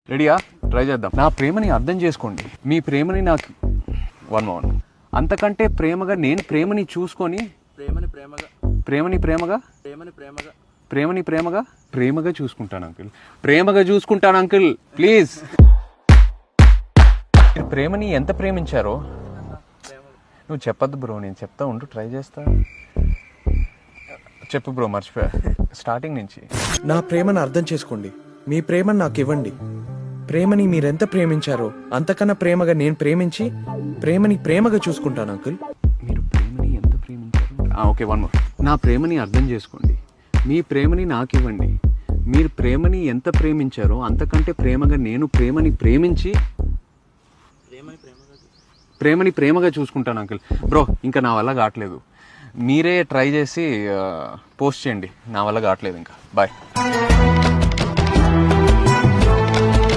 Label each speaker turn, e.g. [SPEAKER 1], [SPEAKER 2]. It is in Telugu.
[SPEAKER 1] రెడీయా? ట్రై చేద్దాం. నా ప్రేమని అర్థం చేసుకోండి. మీ ప్రేమని నాకు వన్ అంతకంటే ప్రేమగా నేను ప్రేమని చూసుకొని ప్రేమగా చూసుకుంటాను అంకుల్. ప్రేమగా చూసుకుంటాను అంకుల్, ప్లీజ్. మీరు ప్రేమని ఎంత ప్రేమించారో నువ్వు చెప్పద్దు బ్రో, నేను చెప్తా ఉంటూ ట్రై చేస్తా. చెప్పు బ్రో, మర్చిపోయా స్టార్టింగ్ నుంచి.
[SPEAKER 2] నా ప్రేమను అర్థం చేసుకోండి. మీ ప్రేమను నాకు ఇవ్వండి. ప్రేమని మీరెంత ప్రేమించారో అంతకన్నా ప్రేమగా నేను ప్రేమించి ప్రేమని ప్రేమగా చూసుకుంటాను అంకుల్.
[SPEAKER 1] మీరు ప్రేమని ఎంత ప్రేమించారు? Okay, one more. నా ప్రేమని అర్థం చేసుకోండి. మీ ప్రేమని నాకు ఇవ్వండి. మీరు ప్రేమని ఎంత ప్రేమించారో అంతకంటే ప్రేమగా నేను ప్రేమని ప్రేమించి ప్రేమగా చూసుకుంటాను అంకుల్. బ్రో, ఇంకా నా వల్ల కావట్లేదు. మీరే ట్రై చేసి పోస్ట్ చేయండి. నా వల్ల కావట్లేదు ఇంకా. బాయ్.